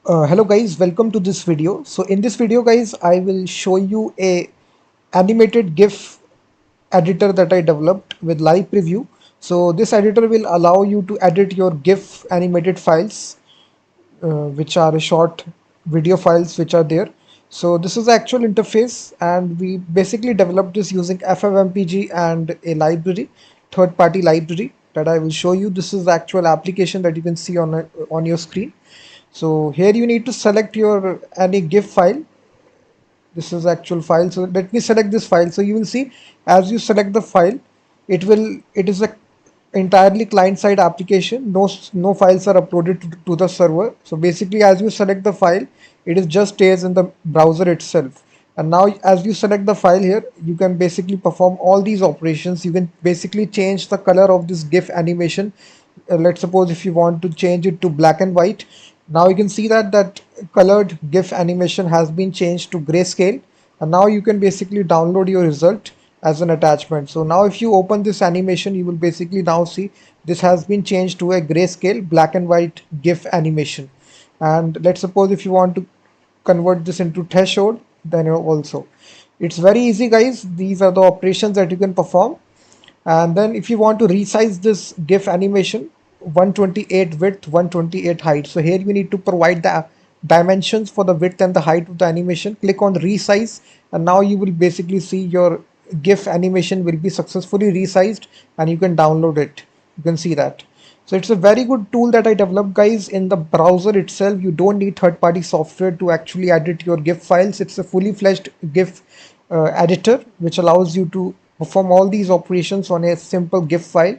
Hello guys, welcome to this video. So in this video guys, I will show you a animated GIF editor that I developed with live preview. So this editor will allow you to edit your GIF animated files, which are short video files which are there. So this is the actual interface, and we basically developed this using FFMPEG and a library, third-party library that I will show you. This is the actual application that you can see on your screen. So here you need to select your any GIF file. This is actual file. So let me select this file. So you will see as you select the file, it is a entirely client side application. No files are uploaded to the server. So basically as you select the file, it is just stays in the browser itself. And now as you select the file here, you can basically perform all these operations. You can basically change the color of this GIF animation. Let's suppose if you want to change it to black and white. Now you can see that colored GIF animation has been changed to grayscale, and now you can basically download your result as an attachment. So now if you open this animation, you will basically now see this has been changed to a grayscale black and white GIF animation. And let's suppose if you want to convert this into threshold, then also it's very easy guys. These are the operations that you can perform. And then if you want to resize this GIF animation, 128 width, 128 height. So here you need to provide the dimensions for the width and the height of the animation. Click on resize, and now you will basically see your GIF animation will be successfully resized, and you can download it. You can see that. So it's a very good tool that I developed guys in the browser itself. You don't need third-party software to actually edit your GIF files. It's a fully fledged GIF editor which allows you to perform all these operations on a simple GIF file.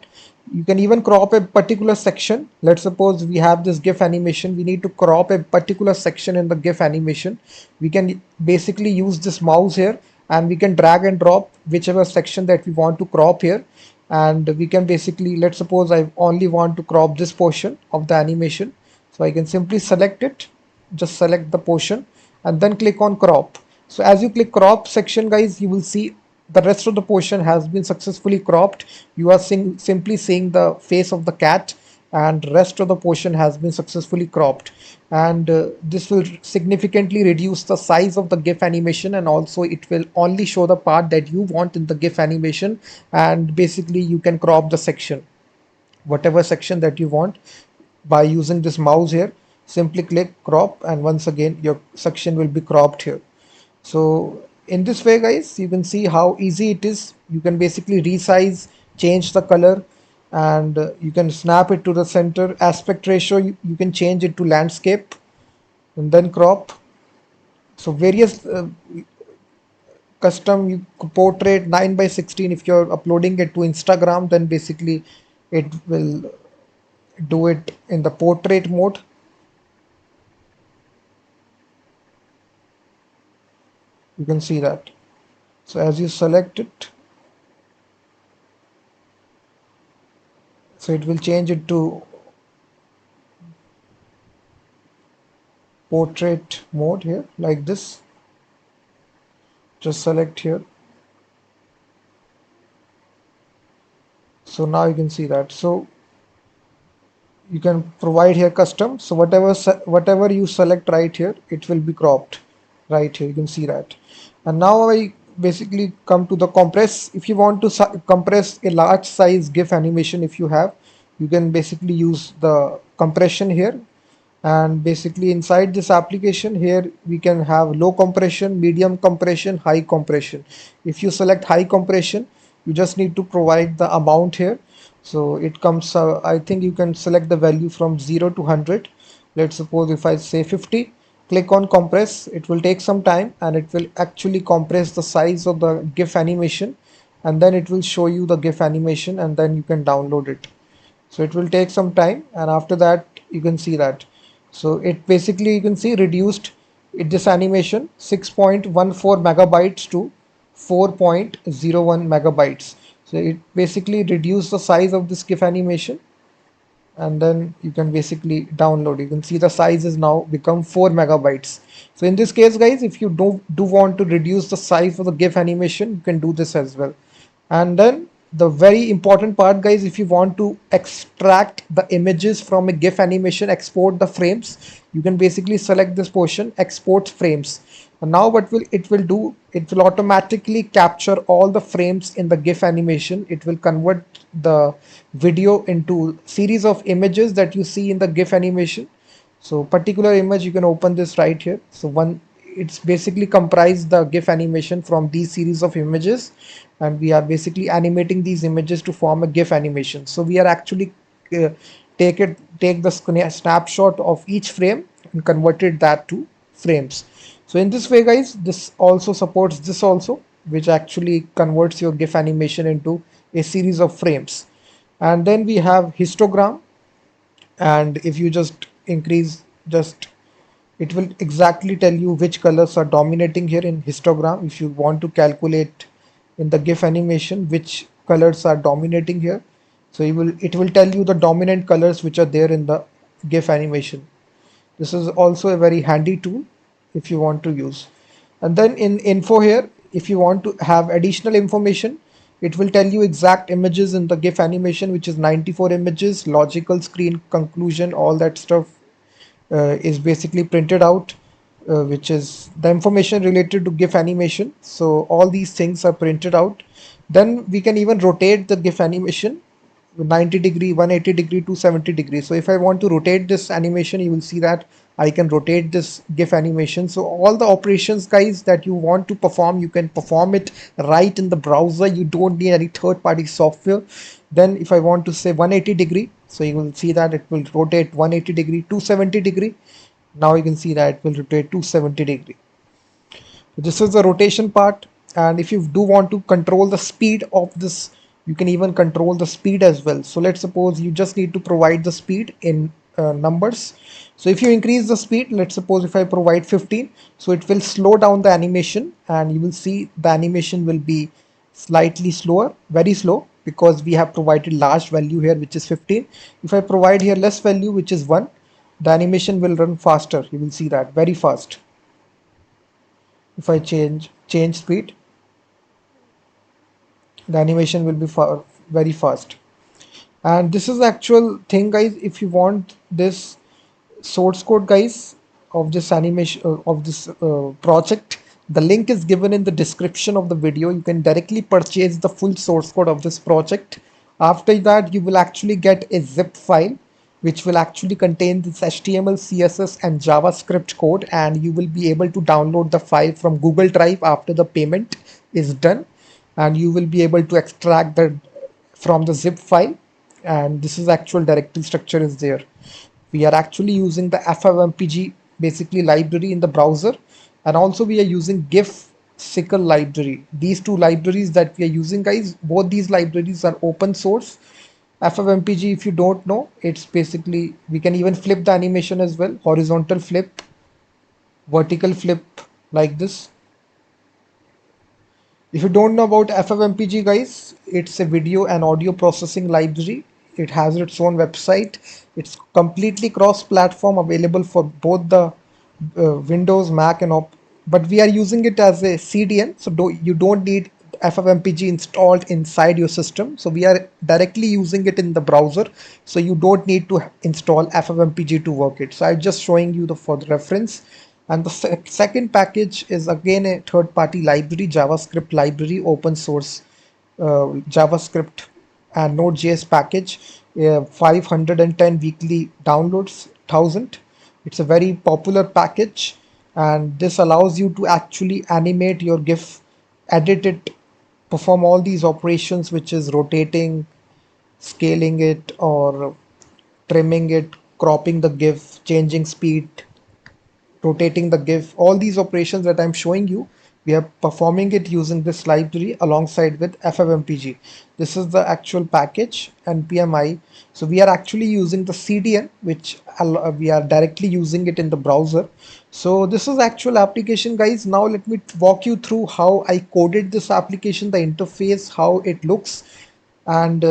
You can even crop a particular section. Let's suppose we have this GIF animation. We need to crop a particular section in the GIF animation. We can basically use this mouse here, and we can drag and drop whichever section that we want to crop here. And we can basically, let's suppose I only want to crop this portion of the animation. So I can simply select it, just select the portion, and then click on crop. So as you click crop section guys, you will see the rest of the portion has been successfully cropped. You are simply seeing the face of the cat, and rest of the portion has been successfully cropped. And this will significantly reduce the size of the GIF animation, and also it will only show the part that you want in the GIF animation. And basically you can crop the section, whatever section that you want, by using this mouse here. Simply click crop, and once again your section will be cropped here. So in this way guys, you can see how easy it is. You can basically resize, change the color, and you can snap it to the center. Aspect ratio, you can change it to landscape, and then crop. So various custom portrait 9 by 16. If you're uploading it to Instagram, then basically it will do it in the portrait mode. You can see that. So as you select it, so it will change it to portrait mode here, like this. Just select here. So now you can see that. So you can provide here custom. So whatever you select right here, it will be cropped right here. You can see that. And now I basically come to the compress. If you want to compress a large size GIF animation, if you have, you can basically use the compression here. And basically inside this application here, we can have low compression, medium compression, high compression. If you select high compression, you just need to provide the amount here. So it comes, I think you can select the value from 0 to 100. Let's suppose if I say 50, click on compress. It will take some time, and it will actually compress the size of the GIF animation, and then it will show you the GIF animation, and then you can download it. So it will take some time, and after that you can see that. So it basically, you can see, reduced this animation 6.14 megabytes to 4.01 megabytes. So it basically reduced the size of this GIF animation, and then you can basically download. You can see the size is now become 4 megabytes. So in this case guys, if you do want to reduce the size of the GIF animation, you can do this as well. And then the very important part, guys, if you want to extract the images from a GIF animation, export the frames, you can basically select this portion, export frames. And now what will it will do, it will automatically capture all the frames in the GIF animation. It will convert the video into series of images that you see in the GIF animation. So particular image, you can open this right here. So one, it's basically comprised the GIF animation from these series of images, and we are basically animating these images to form a GIF animation. So we are actually uh, take the snapshot of each frame and converted that to frames. So in this way, guys, this also supports this also, which actually converts your GIF animation into a series of frames. And then we have histogram, and if you just increase, just it will exactly tell you which colors are dominating here in histogram. If you want to calculate in the GIF animation which colors are dominating here, so it will tell you the dominant colors which are there in the GIF animation. This is also a very handy tool if you want to use. And then in info here, if you want to have additional information, it will tell you exact images in the GIF animation, which is 94 images, logical screen conclusion, all that stuff is basically printed out, which is the information related to GIF animation. So all these things are printed out. Then we can even rotate the GIF animation 90 degree, 180 degree, 270 degrees. So if I want to rotate this animation, you will see that I can rotate this GIF animation. So all the operations, guys, that you want to perform, you can perform it right in the browser. You don't need any third-party software. Then if I want to say 180 degree, so you will see that it will rotate 180 degree, 270 degree. Now you can see that it will rotate 270 degree. This is the rotation part, and if you do want to control the speed of this, you can even control the speed as well. So let's suppose you just need to provide the speed in numbers. So if you increase the speed, let's suppose if I provide 15, so it will slow down the animation, and you will see the animation will be slightly slower, very slow, because we have provided large value here, which is 15. If I provide here less value, which is 1, the animation will run faster. You will see that very fast. If I change speed, the animation will be very fast. And this is the actual thing, guys. If you want this source code, guys, of this animation of this project, the link is given in the description of the video. You can directly purchase the full source code of this project. After that, you will actually get a zip file which will actually contain this HTML, CSS and JavaScript code, and you will be able to download the file from Google Drive after the payment is done, and you will be able to extract the from the zip file, and this is actual directory structure is there. We are actually using the FFMPEG basically library in the browser, and also we are using gifsicle library. These two libraries that we are using, guys, both these libraries are open source. FFmpeg, if you don't know, it's basically, we can even flip the animation as well, horizontal flip, vertical flip, like this. If you don't know about FFmpeg, guys, it's a video and audio processing library. It has its own website. It's completely cross-platform, available for both the Windows, Mac, and but we are using it as a CDN, so you don't need FFmpeg installed inside your system. So we are directly using it in the browser, so you don't need to install FFmpeg to work it. So I'm just showing you for the reference. And the second package is again a third-party library, JavaScript library, open source JavaScript and Node.js package, 510 weekly downloads, 1000. It's a very popular package, and this allows you to actually animate your GIF, edit it, perform all these operations, which is rotating, scaling it, or trimming it, cropping the GIF, changing speed, rotating the GIF. All these operations that I'm showing you, we are performing it using this library alongside with FFmpeg. This is the actual package npmi. So we are actually using the CDN, which we are directly using it in the browser. So this is actual application, guys. Now let me walk you through how I coded this application, the interface, how it looks. And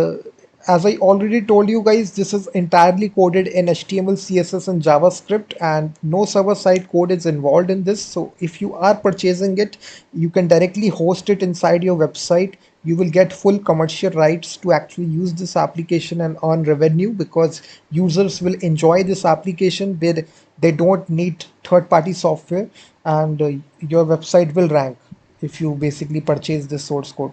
as I already told you, guys, this is entirely coded in HTML, CSS and JavaScript, and no server-side code is involved in this. So if you are purchasing it, you can directly host it inside your website you will get full commercial rights to actually use this application and earn revenue, because users will enjoy this application. They don't need third party software, and your website will rank if you basically purchase this source code,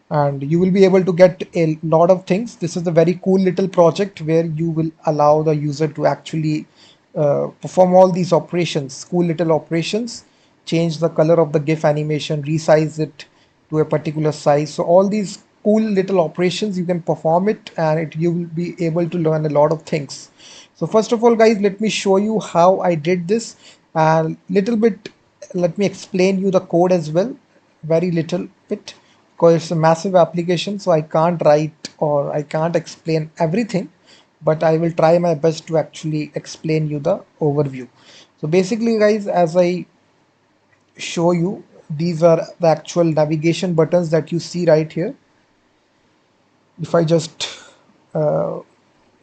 and you will be able to get a lot of things. This is a very cool little project where you will allow the user to actually perform all these operations, cool little operations, change the color of the GIF animation, resize it to a particular size. So all these cool little operations, you can perform it, and you will be able to learn a lot of things. So first of all, guys, let me show you how I did this, and little bit, let me explain you the code as well, very little bit, because it's a massive application, so I can't write or I can't explain everything, but I will try my best to actually explain you the overview. So basically, guys, as I show you, these are the actual navigation buttons that you see right here. If I just uh,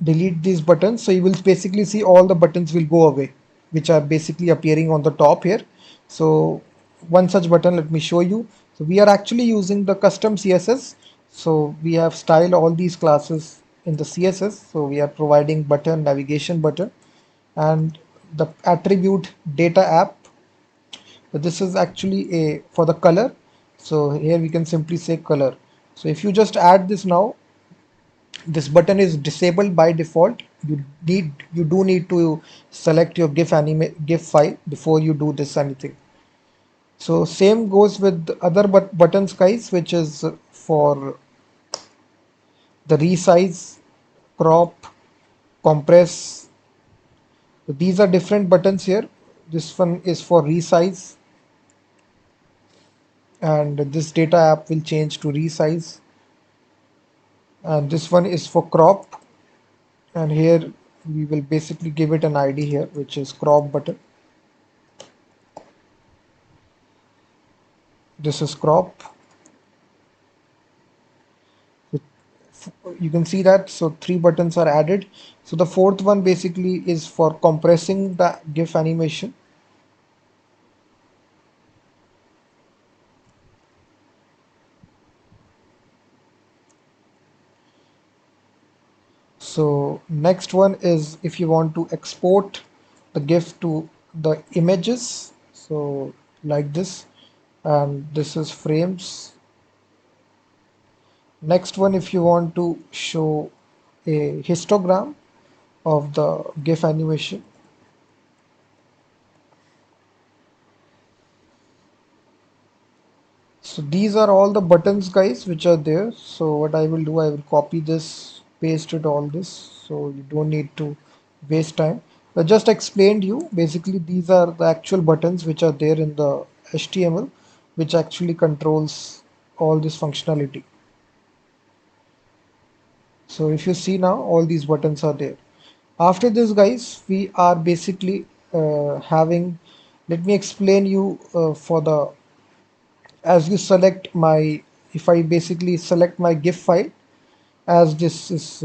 delete these buttons, so you will basically see all the buttons will go away, which are basically appearing on the top here. So one such button, let me show you. So we are actually using the custom CSS. So we have styled all these classes in the CSS. So we are providing button, navigation button, and the attribute data app. So this is actually a for the color. So here we can simply say color. So if you just add this now, this button is disabled by default. You do need to select your GIF file before you do this anything. So same goes with the other buttons, guys, which is for the resize, crop, compress. So these are different buttons here. This one is for resize, and this data app will change to resize, and this one is for crop, and here we will basically give it an ID here, which is crop button. This is crop. You can see that, so three buttons are added. So the fourth one basically is for compressing the GIF animation. So next one is if you want to export the GIF to the images, so like this, and this is frames. Next one, if you want to show a histogram of the GIF animation. So these are all the buttons, guys, which are there. So what I will do, I will copy this, paste it all this, so you don't need to waste time. I just explained you, basically these are the actual buttons which are there in the HTML, which actually controls all this functionality. So if you see now, all these buttons are there. After this, guys, we are basically having, let me explain you for the, as you select my, if I basically select my GIF file, as this is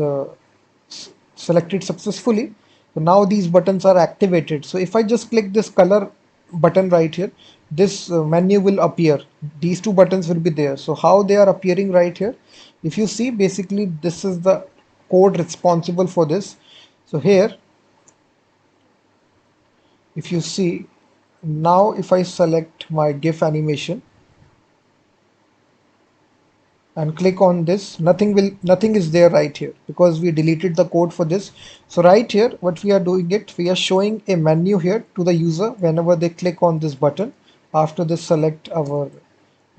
selected successfully, so now these buttons are activated. So if I just click this color button right here, this menu will appear. These two buttons will be there. So how they are appearing right here, if you see, basically this is the code responsible for this. So here, if you see, now if I select my GIF animation and click on this, nothing is there right here, because we deleted the code for this. So right here, what we are doing it, we are showing a menu here to the user whenever they click on this button. After this, select our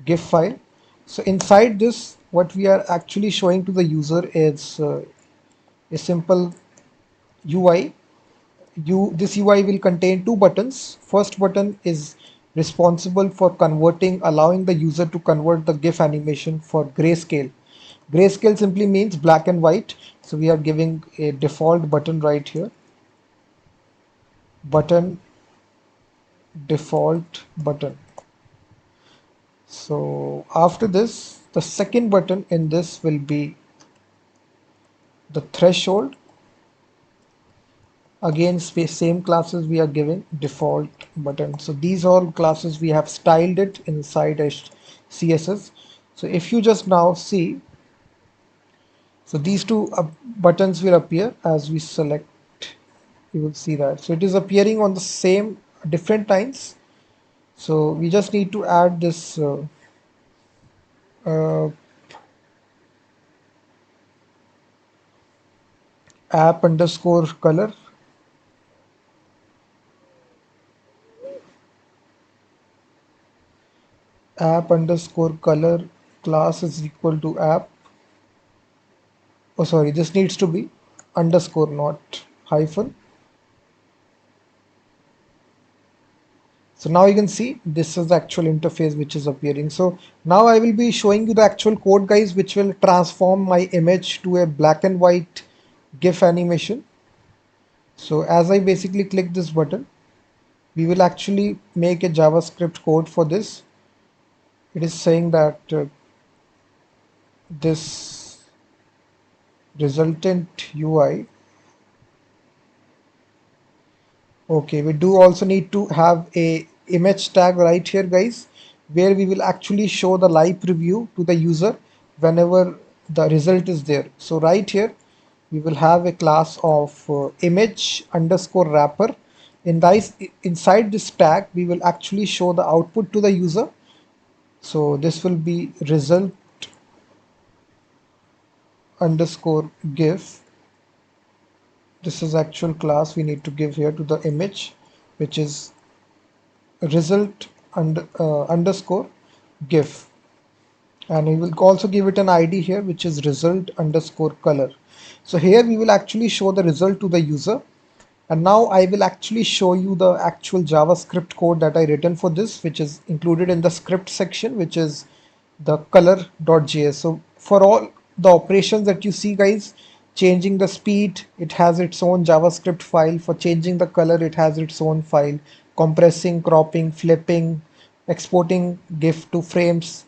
GIF file. So inside this, what we are actually showing to the user is a simple UI. This UI will contain two buttons. First button is responsible for converting, allowing the user to convert the GIF animation for grayscale. Grayscale simply means black and white. So we are giving a default button right here. Button, default button. So after this, the second button in this will be the threshold. Again, same classes we are giving default button. So these all classes we have styled it inside CSS. So if you just now see, so these two buttons will appear as we select. You will see that. So it is appearing on the same different times. So we just need to add this uh, app underscore color, app underscore color class is equal to app. Oh, sorry, this needs to be underscore, not hyphen. So now you can see this is the actual interface which is appearing. So now I will be showing you the actual code, guys, which will transform my image to a black and white GIF animation. So as I basically click this button, we will actually make a JavaScript code for this. It is saying that this resultant UI. Okay, we do also need to have a image tag right here, guys, where we will actually show the live preview to the user whenever the result is there. So right here, we will have a class of image underscore wrapper. Inside this tag, we will actually show the output to the user. So this will be result underscore GIF. This is actual class we need to give here to the image, which is result underscore GIF, and we will also give it an ID here, which is result underscore color. So here we will actually show the result to the user. And now I will actually show you the actual JavaScript code that I written for this, which is included in the script section, which is the color.js. So for all the operations that you see, guys, changing the speed, it has its own JavaScript file. For changing the color, it has its own file. Compressing, cropping, flipping, exporting GIF to frames,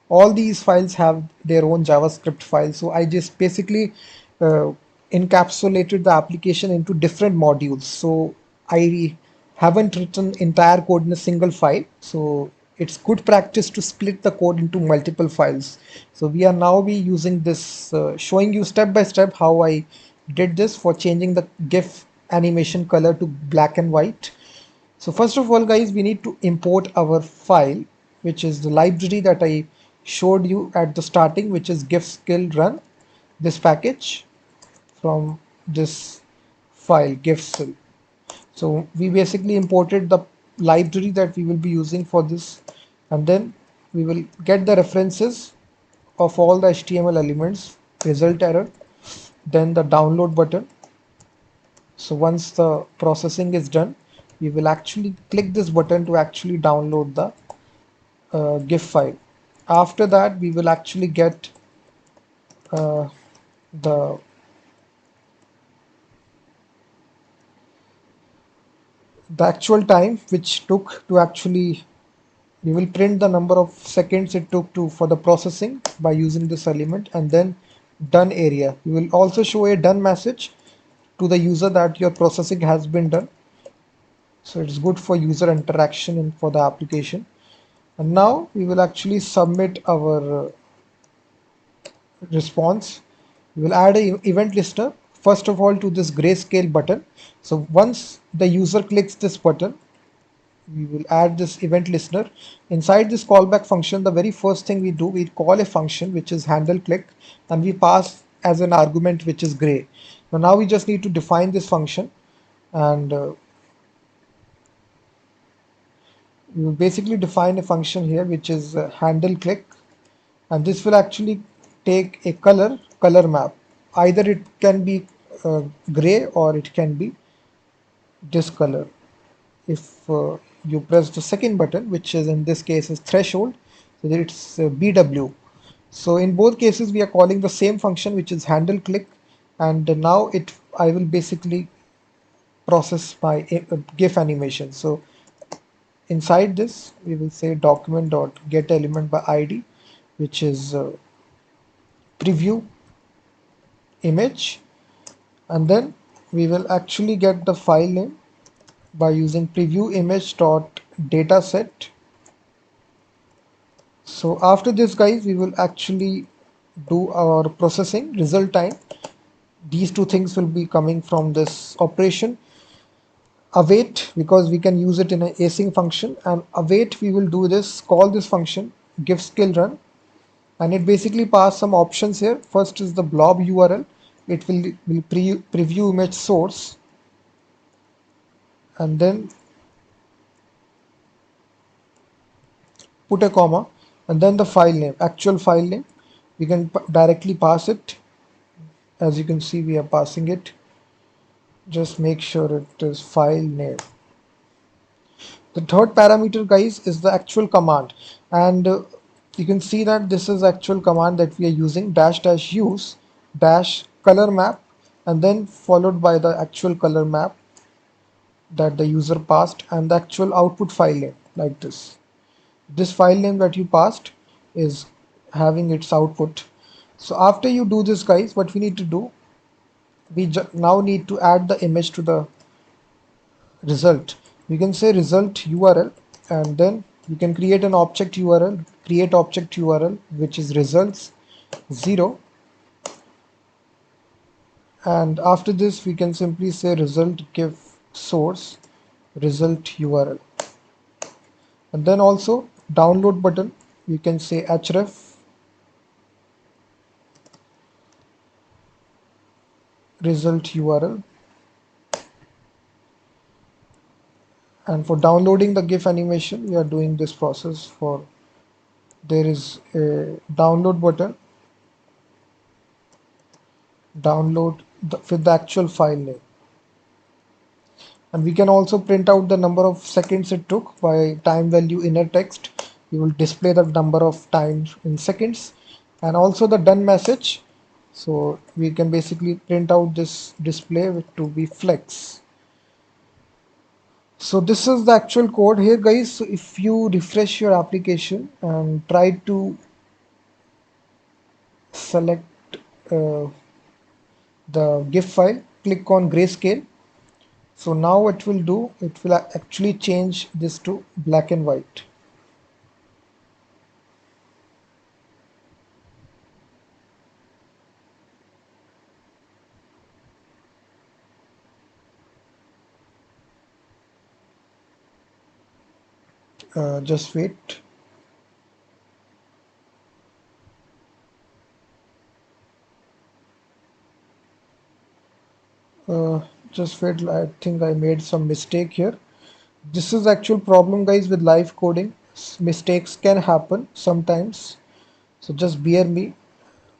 all these files have their own JavaScript files. So I just basically uh, encapsulated the application into different modules. So I haven't written entire code in a single file. So it's good practice to split the code into multiple files. So we are now be using this, showing you step by step how I did this for changing the GIF animation color to black and white. So first of all, guys, we need to import our file, which is the library that I showed you at the starting, which is gifsicle run, this package from this file gifsicle. So we basically imported the library that we will be using for this, and then we will get the references of all the HTML elements, result error, then the download button. So once the processing is done, we will actually click this button to actually download the GIF file. After that, we will actually get uh, the actual time which took to actually, we will print the number of seconds it took to for the processing by using this element, and then done area. We will also show a done message to the user that your processing has been done. So it's good for user interaction and for the application. And now we will actually submit our response. We will add a event listener first of all to this grayscale button. So once the user clicks this button, we will add this event listener. Inside this callback function, the very first thing we do, we call a function which is handle click, and we pass as an argument which is gray. Now we just need to define this function, and we will basically define a function here which is handle click, and this will actually take a color map. Either it can be gray or it can be this color. If you press the second button, which is in this case is threshold, so that it's BW. So in both cases we are calling the same function, which is handle click, and now I will basically process my GIF animation. So inside this we will say document dot get element by ID, which is preview image, and then we will actually get the file name by using preview image dot dataset So after this guys, we will actually do our processing result time. These two things will be coming from this operation. Await, because we can use it in an async function, and await we will do this, call this function gifsicle run, and it basically pass some options here. First is the blob URL. It will preview image source, and then put a comma, and then the file name, actual file name. We can directly pass it. As you can see, we are passing it. Just make sure it is file name. The third parameter guys is the actual command, and you can see that this is actual command that we are using, dash dash use dash color map, and then followed by the actual color map that the user passed and the actual output file name, like this file name that you passed is having its output. So after you do this guys, what we need to do, we now need to add the image to the result. We can say result URL, and then we can create an object URL, create object URL, which is results 0, and after this we can simply say result give source result URL, and then also download button, we can say href result URL. And for downloading the GIF animation, we are doing this process for, there is a download button, download with the actual file name. And we can also print out the number of seconds it took by time value inner text. We will display the number of times in seconds, and also the done message. So we can basically print out this display to be flex. So this is the actual code here guys. So if you refresh your application and try to select uh, the GIF file, click on grayscale. So now what will do, it will actually change this to black and white. Just wait. Uh, just wait, I think I made some mistake here. This is actual problem guys with live coding. Mistakes can happen sometimes. So just bear me.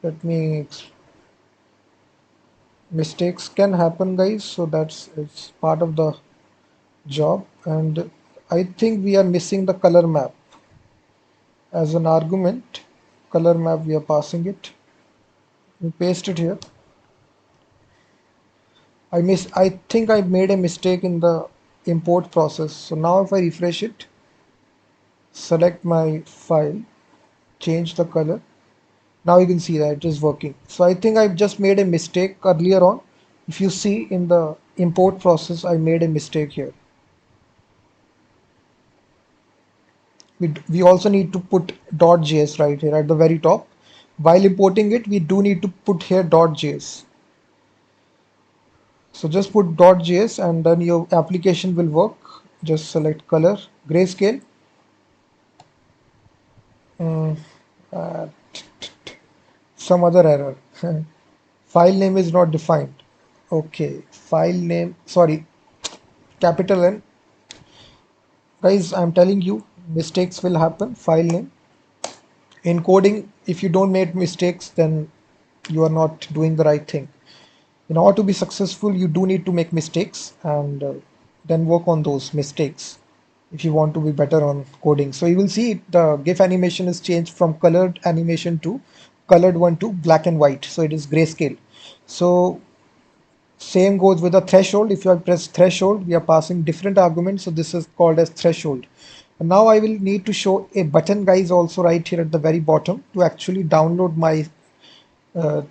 Let me mistakes can happen guys. So it's part of the job. And I think we are missing the color map as an argument. Color map, we are passing it. We paste it here. I think I made a mistake in the import process. So now if I refresh it, select my file, change the color. Now you can see that it is working. So I think I've just made a mistake earlier on. If you see in the import process, I made a mistake here. We also need to put .js right here at the very top. While importing it, we do need to put here .js. So just put .js and then your application will work. Just select color, grayscale. Mm, uh, some other error. File name is not defined. Okay, file name, sorry, capital N. Guys, I'm telling you, mistakes will happen. File name. In coding, if you don't make mistakes, then you are not doing the right thing. In order to be successful, you do need to make mistakes and then work on those mistakes if you want to be better on coding. So you will see the GIF animation is changed from colored animation to colored one to black and white. So it is grayscale. So same goes with the threshold. If you have pressed threshold, we are passing different arguments. So this is called as threshold. And now I will need to show a button guys also right here at the very bottom to actually download my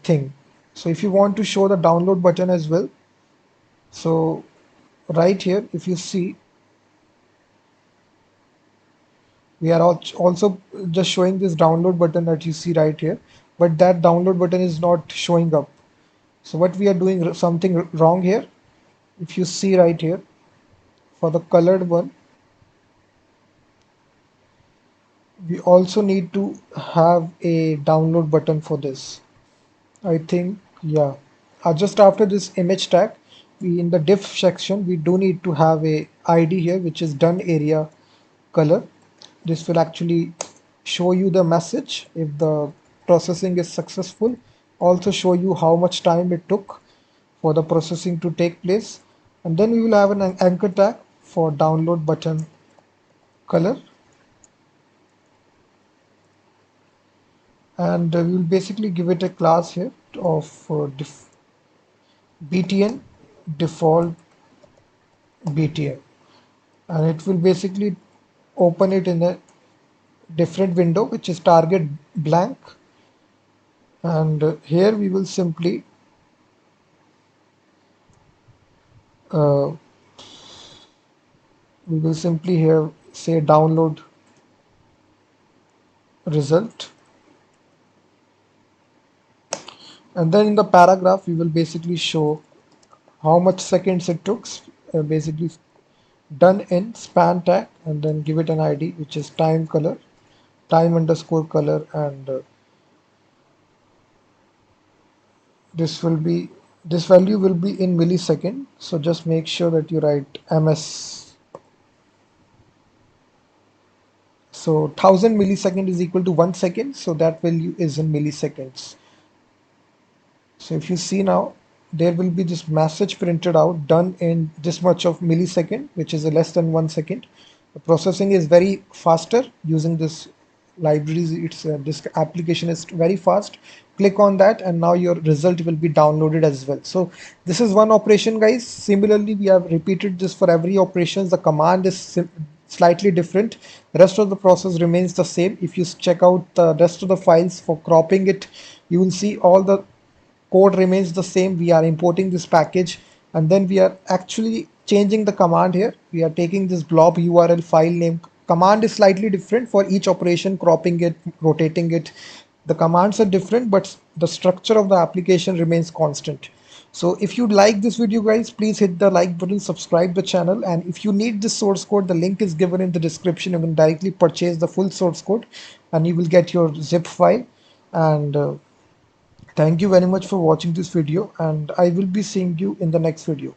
thing. So if you want to show the download button as well, so right here, if you see, We are also just showing this download button that you see right here, but that download button is not showing up. So what we are doing something wrong here. If you see right here, for the colored one, we also need to have a download button for this. I think, yeah. Just after this image tag, we in the diff section, we do need to have a ID here, which is done area color. This will actually show you the message if the processing is successful. Also show you how much time it took for the processing to take place. And then we will have an anchor tag for download button color. And we will basically give it a class here of btn default btn, and it will basically open it in a different window which is target blank. And here uh, we will simply here say download result, and then in the paragraph we will basically show how much seconds it took, basically done in span tag, and then give it an ID which is time color, time underscore color, and this will be this value will be in millisecond. So just make sure that you write ms. So 1000 millisecond is equal to 1 second, so that value is in milliseconds. So if you see now, there will be this message printed out done in this much of millisecond, which is a less than 1 second. The processing is very faster using this libraries. It's this application is very fast. Click on that, and now your result will be downloaded as well. So this is one operation, guys. Similarly, we have repeated this for every operations. The command is slightly different. The rest of the process remains the same. If you check out the rest of the files for cropping it, you will see all the code remains the same. We are importing this package, and then we are actually changing the command here. We are taking this blob URL file name. Command is slightly different for each operation, cropping it, rotating it. The commands are different, but the structure of the application remains constant. So if you like this video, guys, please hit the like button, subscribe the channel, and if you need this source code, the link is given in the description. You can directly purchase the full source code and you will get your zip file. And thank you very much for watching this video, and I will be seeing you in the next video.